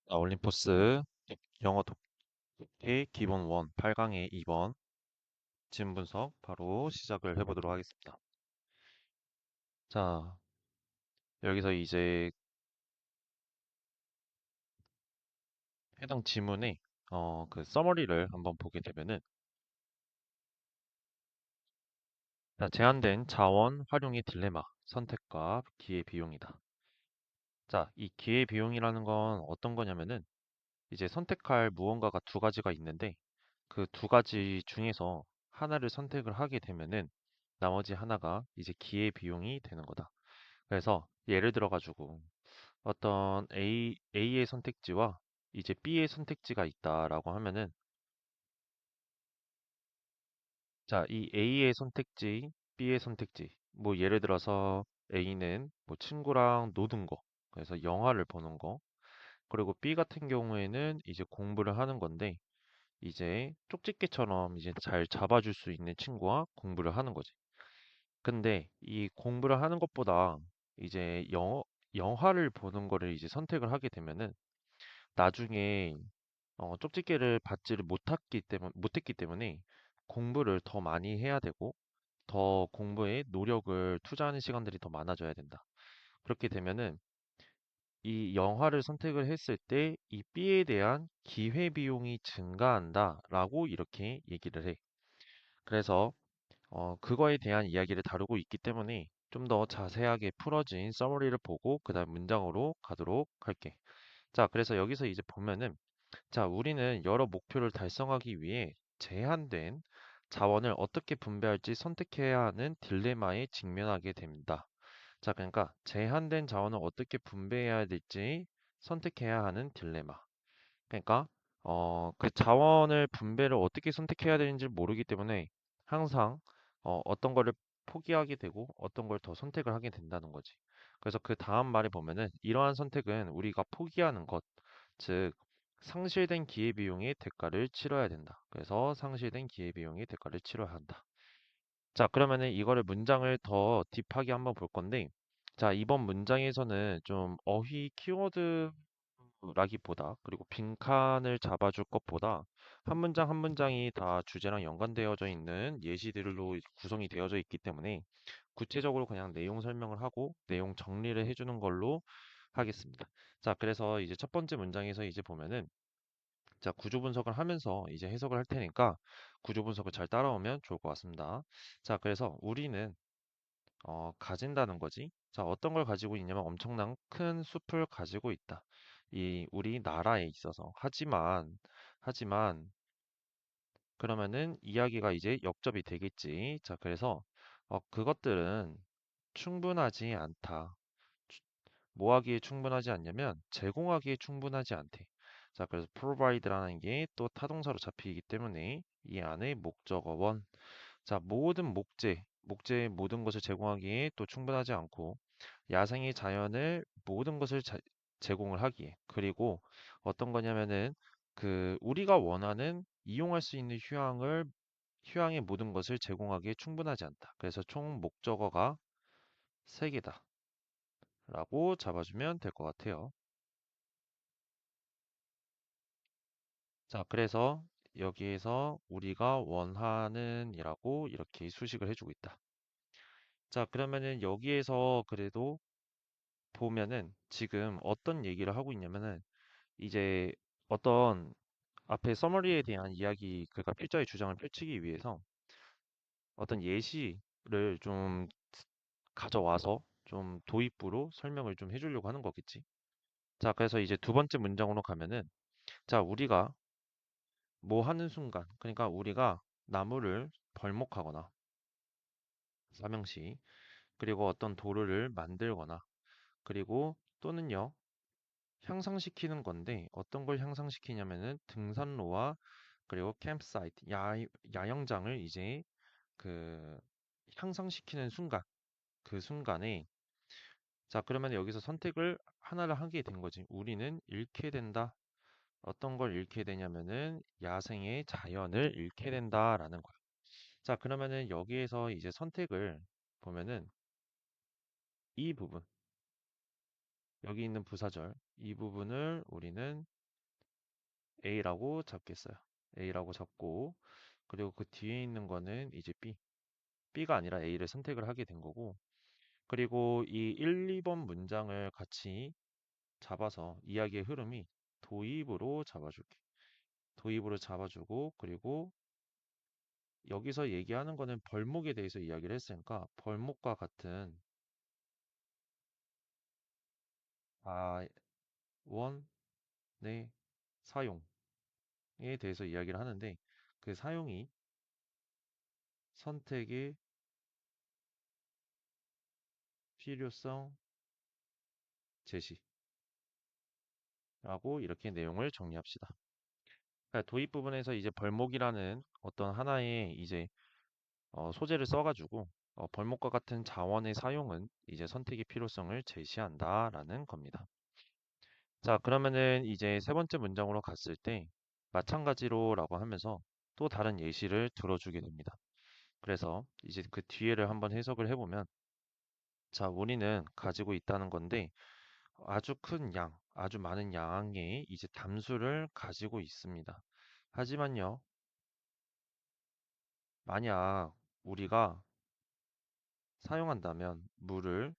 올림포스 영어 독해 기본 1 8강의 2번 지문 분석 바로 시작을 해보도록 하겠습니다. 자, 여기서 이제 해당 지문의 그 서머리를 한번 보게 되면은 자, 제한된 자원 활용의 딜레마, 선택과 기회 비용이다. 자, 이 기회 비용이라는 건 어떤 거냐면은 이제 선택할 무언가가 두 가지가 있는데 그 두 가지 중에서 하나를 선택을 하게 되면은 나머지 하나가 이제 기회 비용이 되는 거다. 그래서 예를 들어 가지고 어떤 A의 선택지와 이제 B의 선택지가 있다라고 하면은 자, 이 A의 선택지, B의 선택지 뭐 예를 들어서 A는 뭐 친구랑 노는 거 그래서 영화를 보는 거 그리고 B 같은 경우에는 이제 공부를 하는 건데 이제 쪽집게처럼 이제 잘 잡아줄 수 있는 친구와 공부를 하는 거지. 근데 이 공부를 하는 것보다 이제 영화를 보는 거를 이제 선택을 하게 되면은 나중에 쪽집게를 받지를 못했기 때문에 공부를 더 많이 해야 되고 더 공부에 노력을 투자하는 시간들이 더 많아져야 된다. 그렇게 되면은 이 영화를 선택을 했을 때 이 B에 대한 기회 비용이 증가한다라고 이렇게 얘기를 해. 그래서 그거에 대한 이야기를 다루고 있기 때문에 좀 더 자세하게 풀어진 서머리를 보고 그다음 문장으로 가도록 할게. 자, 그래서 여기서 이제 보면은 자, 우리는 여러 목표를 달성하기 위해 제한된 자원을 어떻게 분배할지 선택해야 하는 딜레마에 직면하게 됩니다. 자, 그러니까 제한된 자원을 어떻게 분배해야 될지 선택해야 하는 딜레마. 그러니까 그 자원을 분배를 어떻게 선택해야 되는지 모르기 때문에 항상 어떤 거를 포기하게 되고 어떤 걸 더 선택을 하게 된다는 거지. 그래서 그 다음 말에 보면은 이러한 선택은 우리가 포기하는 것, 즉 상실된 기회비용의 대가를 치러야 된다. 그래서 상실된 기회비용의 대가를 치러야 한다. 자, 그러면은 이거를 문장을 더 딥하게 한번 볼 건데, 자, 이번 문장에서는 좀 어휘 키워드라기보다, 그리고 빈칸을 잡아줄 것보다, 한 문장 한 문장이 다 주제랑 연관되어져 있는 예시들로 구성이 되어져 있기 때문에, 구체적으로 그냥 내용 설명을 하고, 내용 정리를 해주는 걸로 하겠습니다. 자, 그래서 이제 첫 번째 문장에서 이제 보면은, 자, 구조 분석을 하면서 이제 해석을 할 테니까 구조 분석을 잘 따라오면 좋을 것 같습니다. 자, 그래서 우리는 가진다는 거지. 자, 어떤 걸 가지고 있냐면 엄청난 큰 숲을 가지고 있다. 이 우리 나라에 있어서. 하지만 그러면은 이야기가 이제 역접이 되겠지. 자, 그래서 그것들은 충분하지 않다. 추- 뭐 하기에 충분하지 않냐면 제공하기에 충분하지 않대. 자, 그래서 provide라는 게 또 타동사로 잡히기 때문에 이 안에 목적어 원. 자, 모든 목재의 모든 것을 제공하기에 또 충분하지 않고 야생의 자연을 모든 것을 제공을 하기에 그리고 어떤 거냐면은 그 우리가 원하는 이용할 수 있는 휴양의 모든 것을 제공하기에 충분하지 않다. 그래서 총 목적어가 세개다 라고 잡아주면 될 것 같아요. 자, 그래서 여기에서 우리가 원하는 이라고 이렇게 수식을 해주고 있다. 자, 그러면은 여기에서 그래도 보면은 지금 어떤 얘기를 하고 있냐면은 이제 어떤 앞에 서머리에 대한 이야기 그가 필자의 주장을 펼치기 위해서 어떤 예시를 좀 가져와서 좀 도입부로 설명을 좀 해주려고 하는 거겠지. 자, 그래서 이제 두 번째 문장으로 가면은 자, 우리가 뭐 하는 순간, 그러니까 우리가 나무를 벌목하거나 삼형시, 그리고 어떤 도로를 만들거나, 그리고 또는요, 향상시키는 건데 어떤 걸 향상시키냐면은 등산로와 그리고 캠프사이트, 야영장을 이제 그 향상시키는 순간, 그 순간에 자, 그러면 여기서 선택을 하나를 하게 된 거지. 우리는 잃게 된다. 어떤 걸 잃게 되냐면은 야생의 자연을 잃게 된다라는 거야. 자, 그러면은 여기에서 이제 선택을 보면은 이 부분, 여기 있는 부사절, 이 부분을 우리는 A라고 잡겠어요. A라고 잡고, 그리고 그 뒤에 있는 거는 이제 B. B가 아니라 A를 선택을 하게 된 거고, 그리고 이 1, 2번 문장을 같이 잡아서 이야기의 흐름이 도입으로 잡아줄게. 도입으로 잡아주고, 그리고 여기서 얘기하는 거는 벌목에 대해서 이야기를 했으니까 벌목과 같은 자원의 사용에 대해서 이야기를 하는데 그 사용이 선택의 필요성 제시라고 이렇게 내용을 정리합시다. 그러니까 도입 부분에서 이제 벌목이라는 어떤 하나의 이제 소재를 써가지고 벌목과 같은 자원의 사용은 이제 선택의 필요성을 제시한다라는 겁니다. 자, 그러면은 이제 세 번째 문장으로 갔을 때 마찬가지로라고 하면서 또 다른 예시를 들어주게 됩니다. 그래서 이제 그 뒤에를 한번 해석을 해보면 자, 우리는 가지고 있다는 건데 아주 큰 양, 아주 많은 양의 이제 담수를 가지고 있습니다. 하지만요, 만약 우리가 사용한다면 물을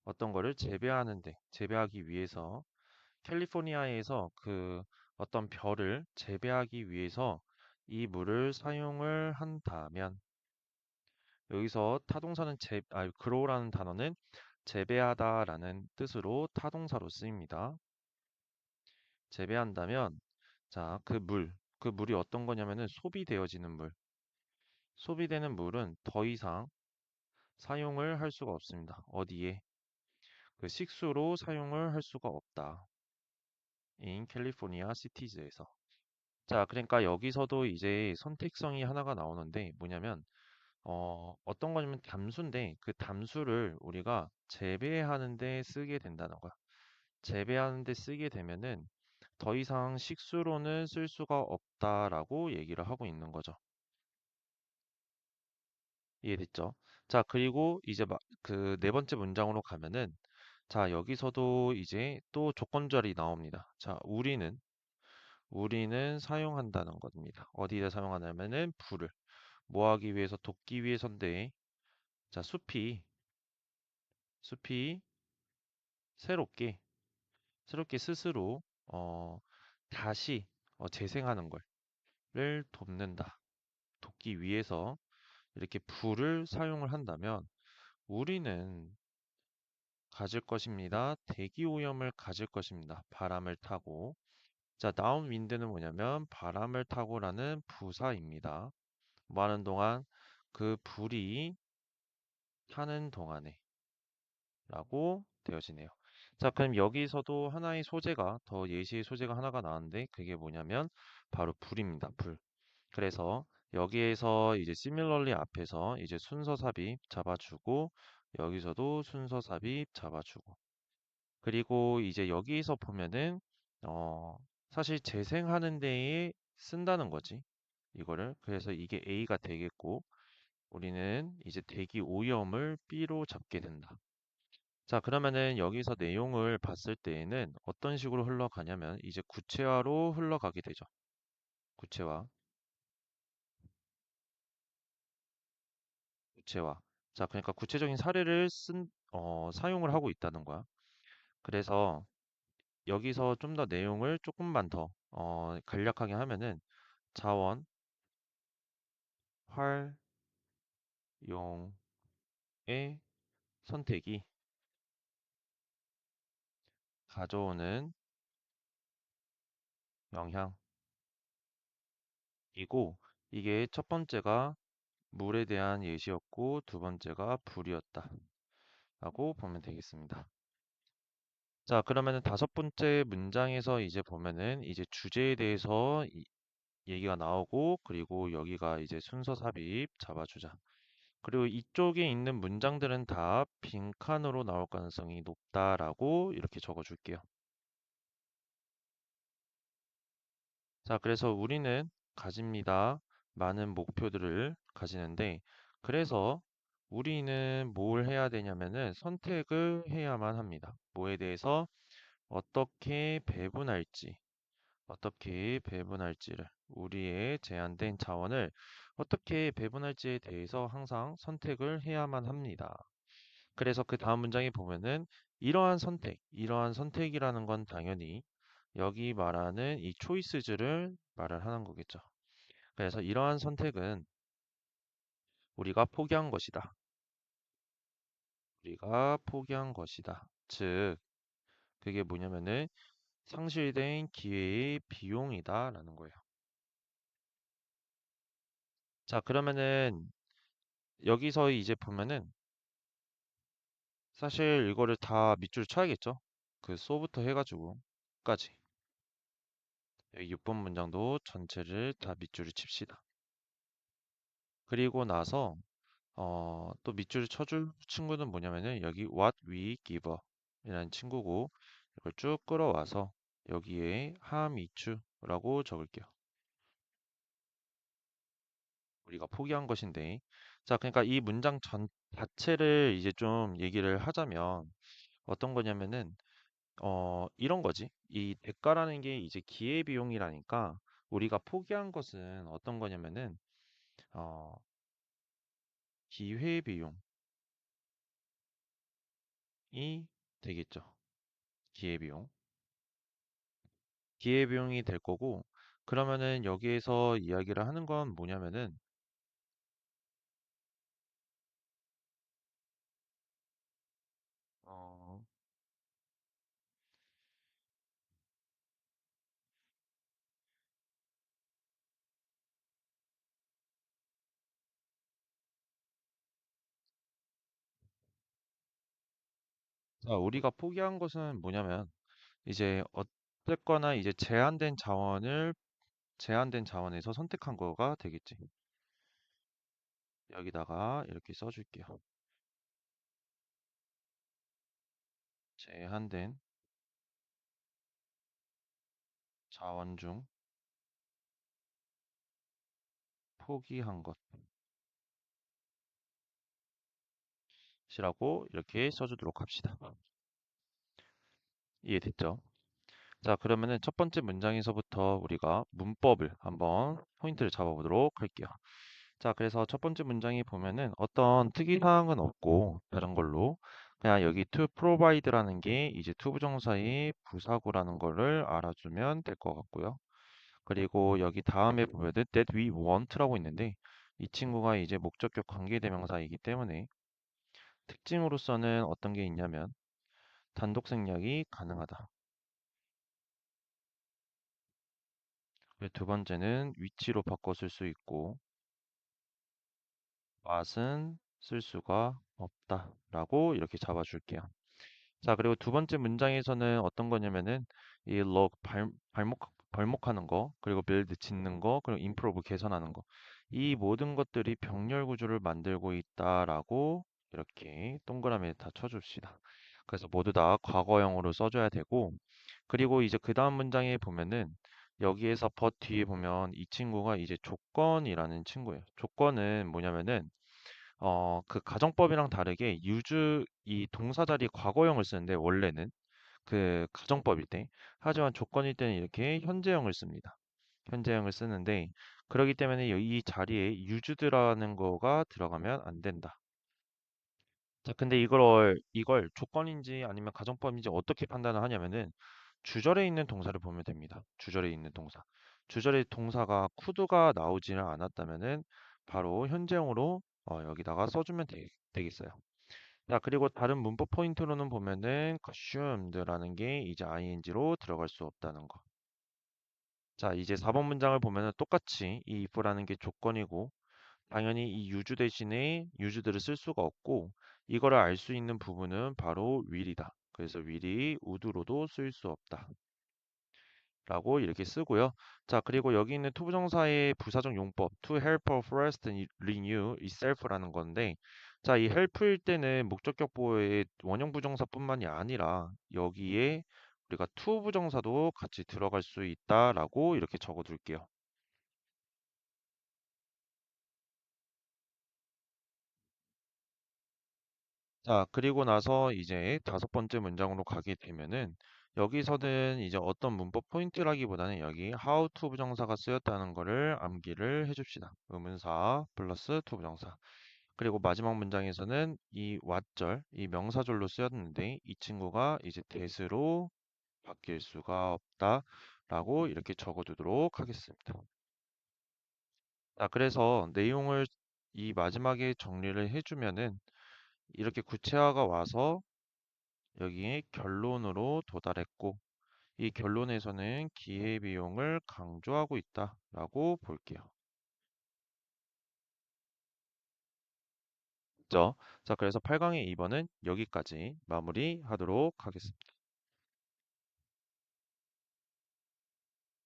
어떤 거를 재배하기 위해서 캘리포니아에서 그 어떤 별을 재배하기 위해서 이 물을 사용을 한다면 여기서 타동사는 grow라는 단어는 재배하다라는 뜻으로 타동사로 쓰입니다. 재배한다면 자, 그 물이 어떤 거냐면은 소비되어지는 물. 소비되는 물은 더 이상 사용을 할 수가 없습니다. 어디에? 그 식수로 사용을 할 수가 없다. in 캘리포니아 시티즈에서. 자, 그러니까 여기서도 이제 선택성이 하나가 나오는데 뭐냐면 어떤 거냐면 담수인데 그 담수를 우리가 재배하는 데 쓰게 된다는 거야. 재배하는 데 쓰게 되면은 더 이상 식수로는 쓸 수가 없다라고 얘기를 하고 있는 거죠. 이해됐죠? 자, 그리고 이제 그 네 번째 문장으로 가면은 자, 여기서도 이제 또 조건절이 나옵니다. 자, 우리는 사용한다는 겁니다. 어디에 사용하냐면은 불을 뭐 하기 위해서 돕기 위해서인데 자, 숲이 새롭게 스스로 다시 재생하는 걸를 돕는다. 돕기 위해서 이렇게 불을 사용을 한다면 우리는 가질 것입니다. 대기 오염을 가질 것입니다. 바람을 타고. 자, 다운윈드는 뭐냐면 바람을 타고라는 부사입니다. 뭐 하는 동안 그 불이 타는 동안에 라고 되어지네요. 자, 그럼 여기서도 하나의 소재가 더 예시의 소재가 하나가 나왔는데 그게 뭐냐면 바로 불입니다. 불. 그래서 여기에서 이제 similarly 앞에서 이제 순서 삽입 잡아주고 여기서도 순서 삽입 잡아주고 그리고 이제 여기서 보면은 어 사실 재생하는 데에 쓴다는 거지. 이거를 그래서 이게 A가 되겠고 우리는 이제 대기 오염을 B로 잡게 된다. 자, 그러면은 여기서 내용을 봤을 때에는 어떤 식으로 흘러가냐면 이제 구체화로 흘러가게 되죠. 구체화, 구체화. 자, 그러니까 구체적인 사례를 사용을 하고 있다는 거야. 그래서 여기서 좀 더 내용을 조금만 더 간략하게 하면은 자원, 활용의 선택이 가져오는 영향이고 이게 첫 번째가 물에 대한 예시였고 두 번째가 불이었다. 라고 보면 되겠습니다. 자, 그러면은 다섯 번째 문장에서 이제 보면은 이제 주제에 대해서 얘기가 나오고 그리고 여기가 이제 순서 삽입 잡아주자. 그리고 이쪽에 있는 문장들은 다 빈칸으로 나올 가능성이 높다라고 이렇게 적어줄게요. 자, 그래서 우리는 가집니다. 많은 목표들을 가지는데, 그래서 우리는 뭘 해야 되냐면은 선택을 해야만 합니다. 뭐에 대해서 어떻게 배분할지, 어떻게 배분할지를, 우리의 제한된 자원을 어떻게 배분할지에 대해서 항상 선택을 해야만 합니다. 그래서 그 다음 문장에 보면은 이러한 선택이라는 건 당연히 여기 말하는 이 choices를 말을 하는 거겠죠. 그래서 이러한 선택은 우리가 포기한 것이다. 우리가 포기한 것이다. 즉, 그게 뭐냐면은 상실된 기회의 비용이다라는 거예요. 자, 그러면은 여기서 이제 보면은 사실 이거를 다 밑줄 쳐야겠죠? 그 소부터 해가지고 까지. 여기 6번 문장도 전체를 다 밑줄을 칩시다. 그리고 나서 또 밑줄을 쳐줄 친구는 뭐냐면은 여기 what we give 이라는 친구고 이걸 쭉 끌어와서 여기에 함이추라고 적을게요. 우리가 포기한 것인데. 자, 그러니까 이 문장 전 자체를 이제 좀 얘기를 하자면 어떤 거냐면은 이런 거지. 이 대가라는 게 이제 기회비용이라니까 우리가 포기한 것은 어떤 거냐면은 어, 기회비용이 되겠죠. 기회비용. 기회비용이 될 거고 그러면은 여기에서 이야기를 하는 건 뭐냐면은 어, 자, 우리가 포기한 것은 뭐냐면 이제 어쨌거나 이제 제한된 자원에서 선택한 거가 되겠지. 여기다가 이렇게 써줄게요. 제한된 자원 중 포기한 것이라고 이렇게 써주도록 합시다. 이해됐죠? 자, 그러면은 첫 번째 문장에서부터 우리가 문법을 한번 포인트를 잡아보도록 할게요. 자, 그래서 첫 번째 문장에 보면은 어떤 특이사항은 없고 다른 걸로 그냥 여기 to provide라는 게 이제 to 부정사의 부사구라는 거를 알아주면 될 것 같고요. 그리고 여기 다음에 보면은 that we want라고 있는데 이 친구가 이제 목적격 관계대명사이기 때문에 특징으로서는 어떤 게 있냐면 단독 생략이 가능하다. 그리고 두 번째는 위치로 바꿔 쓸 수 있고 맛은 쓸 수가 없다라고 이렇게 잡아줄게요. 자, 그리고 두 번째 문장에서는 어떤 거냐면은 이 log 발목하는 거, 그리고 build 짓는 거, 그리고 improve 개선하는 거. 이 모든 것들이 병렬 구조를 만들고 있다라고 이렇게 동그라미에 다 쳐줍시다. 그래서 모두 다 과거형으로 써줘야 되고, 그리고 이제 그 다음 문장에 보면은 여기에서 but 뒤에 보면 이 친구가 이제 조건이라는 친구예요. 조건은 뭐냐면은 그 가정법이랑 다르게 이 동사 자리 과거형을 쓰는데 원래는 그 가정법일 때 하지만 조건일 때는 이렇게 현재형을 씁니다. 현재형을 쓰는데 그렇기 때문에 이 자리에 used라는 거가 들어가면 안 된다. 자, 근데 이걸 조건인지 아니면 가정법인지 어떻게 판단을 하냐면은 주절에 있는 동사를 보면 됩니다. 주절에 있는 동사. 주절에 동사가 could가 나오지는 않았다면은 바로 현재형으로 여기다가 써주면 되겠어요. 자, 그리고 다른 문법 포인트로는 보면은 consumed라는 게 이제 ing로 들어갈 수 없다는 거. 자, 이제 4번 문장을 보면은 똑같이 이 if라는 게 조건이고 당연히 이 유주 대신에 유주들을 쓸 수가 없고 이거를 알 수 있는 부분은 바로 will이다. 그래서 will이 would로도 쓸 수 없다. 라고 이렇게 쓰고요. 자, 그리고 여기 있는 투부정사의 부사적 용법 to help or forest renew itself라는 건데 자, 이 help일 때는 목적격 보호의 원형 부정사뿐만이 아니라 여기에 우리가 to 부정사도 같이 들어갈 수 있다라고 이렇게 적어 둘게요. 자, 그리고 나서 이제 다섯 번째 문장으로 가게 되면은 여기서는 이제 어떤 문법 포인트라기보다는 여기 how to 부정사가 쓰였다는 거를 암기를 해줍시다. 의문사 플러스 to 부정사. 그리고 마지막 문장에서는 이 what절, 이 명사절로 쓰였는데 이 친구가 이제 that으로 바뀔 수가 없다라고 이렇게 적어두도록 하겠습니다. 자, 그래서 내용을 이 마지막에 정리를 해주면은 이렇게 구체화가 와서 여기에 결론으로 도달했고 이 결론에서는 기회비용을 강조하고 있다라고 볼게요. 그죠? 자, 그래서 8강의 2번은 여기까지 마무리하도록 하겠습니다.